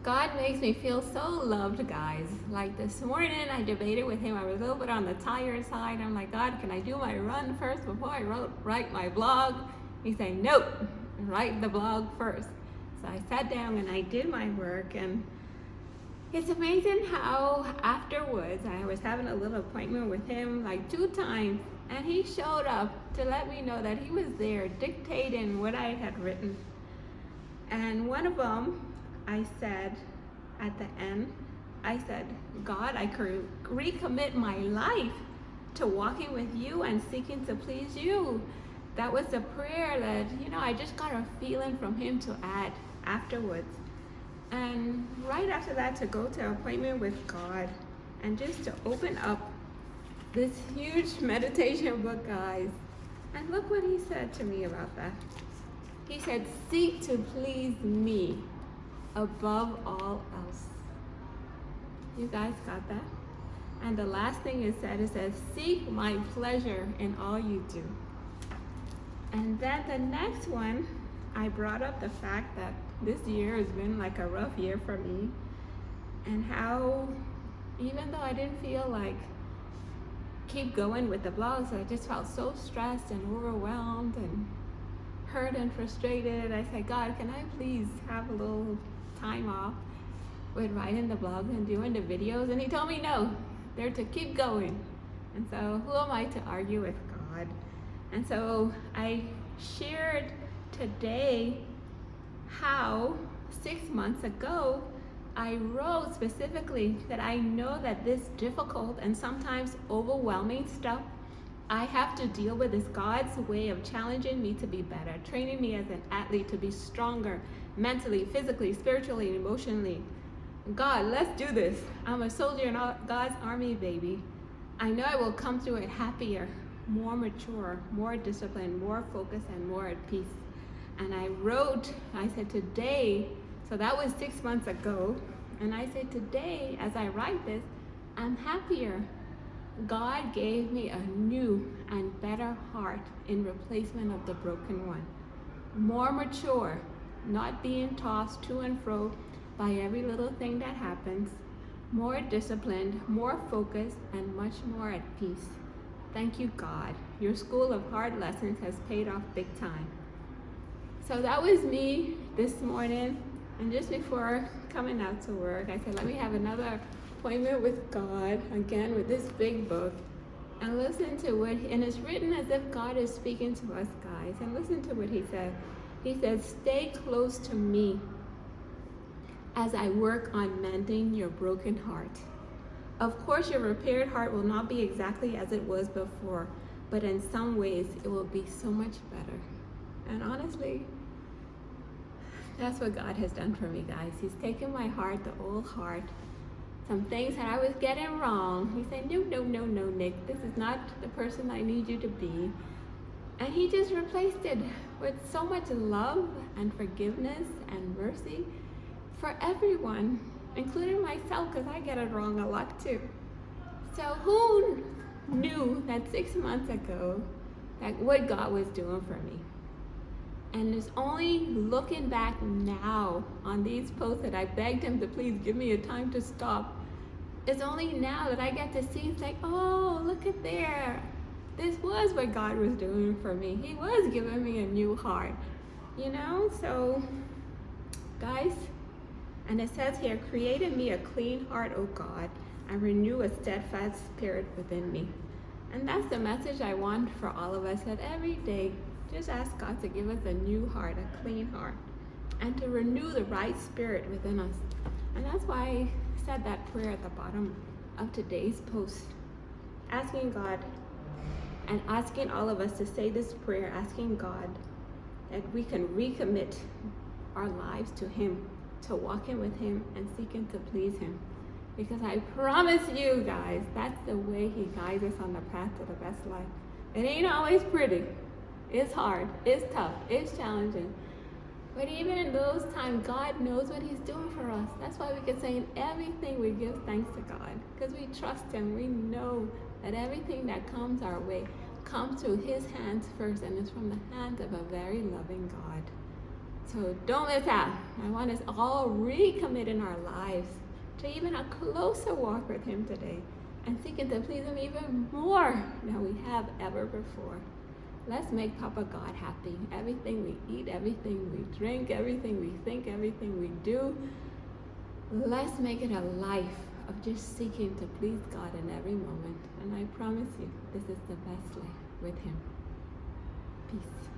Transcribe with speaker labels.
Speaker 1: God makes me feel so loved, guys. Like this morning, I debated with him. I was a little bit on the tired side. I'm like, God, can I do my run first before I write my blog? He's saying, nope, write the blog first. So I sat down and I did my work, and it's amazing how afterwards I was having a little appointment with him like 2 times, and he showed up to let me know that he was there dictating what I had written. And one of them, I said at the end, I said, God, I recommit my life to walking with you and seeking to please you. That was the prayer that, I just got a feeling from him to add afterwards. And right after that, to go to an appointment with God and just to open up this huge meditation book, guys. And look what he said to me about that. He said, seek to please me above all else. You guys got that? And the last thing it says, seek my pleasure in all you do. And then the next one, I brought up the fact that this year has been like a rough year for me, and how even though I didn't feel like keep going with the blogs, I just felt so stressed and overwhelmed and hurt and frustrated. I said, God, can I please have a little time off with writing the blogs and doing the videos? And he told me no, they're to keep going. And so who am I to argue with God? And so I shared today how 6 months ago I wrote specifically that I know that this difficult and sometimes overwhelming stuff I have to deal with is God's way of challenging me to be better, training me as an athlete to be stronger mentally, physically, spiritually, and emotionally. God, let's do this. I'm a soldier in God's army, baby. I know I will come through it happier, more mature, more disciplined, more focused, and more at peace. And I said today, so that was 6 months ago, and I said today, as I write this, I'm happier. God gave me a new and better heart in replacement of the broken one. More mature, not being tossed to and fro by every little thing that happens. More disciplined, more focused, and much more at peace. Thank you, God. Your school of hard lessons has paid off big time. So that was me this morning. And just before coming out to work, I said, let me have another appointment with God, again with this big book, and listen to and it's written as if God is speaking to us, guys, and listen to what he said. He said, stay close to me as I work on mending your broken heart. Of course, your repaired heart will not be exactly as it was before, but in some ways it will be so much better. And honestly, that's what God has done for me, guys. He's taken my heart, the old heart, some things that I was getting wrong. He said, no, Nick, this is not the person I need you to be. And he just replaced it with so much love and forgiveness and mercy for everyone, including myself, because I get it wrong a lot too. So who knew that 6 months ago that what God was doing for me? And it's only looking back now on these posts that I begged him to please give me a time to stop. It's only now that I get to see, it's like, oh, look at there. This was what God was doing for me. He was giving me a new heart, So, guys, and it says here, create in me a clean heart, O God, and renew a steadfast spirit within me. And that's the message I want for all of us, that every day, just ask God to give us a new heart, a clean heart, and to renew the right spirit within us. And that's why I said that prayer at the bottom of today's post, asking God and asking all of us to say this prayer, asking God that we can recommit our lives to him, to walking with him and seeking to please him. Because I promise you guys, that's the way he guides us on the path to the best life. It ain't always pretty. It's hard, it's tough, it's challenging. But even in those times, God knows what he's doing for us. That's why we can say in everything we give thanks to God, because we trust him. We know that everything that comes our way comes through his hands first, and it's from the hands of a very loving God. So don't miss out. I want us all recommit in our lives to even a closer walk with Him today and seeking to please Him even more than we have ever before. Let's make Papa God happy. Everything we eat, everything we drink, everything we think, everything we do, let's make it a life of just seeking to please God in every moment. And I promise you, this is the best life with Him. Peace.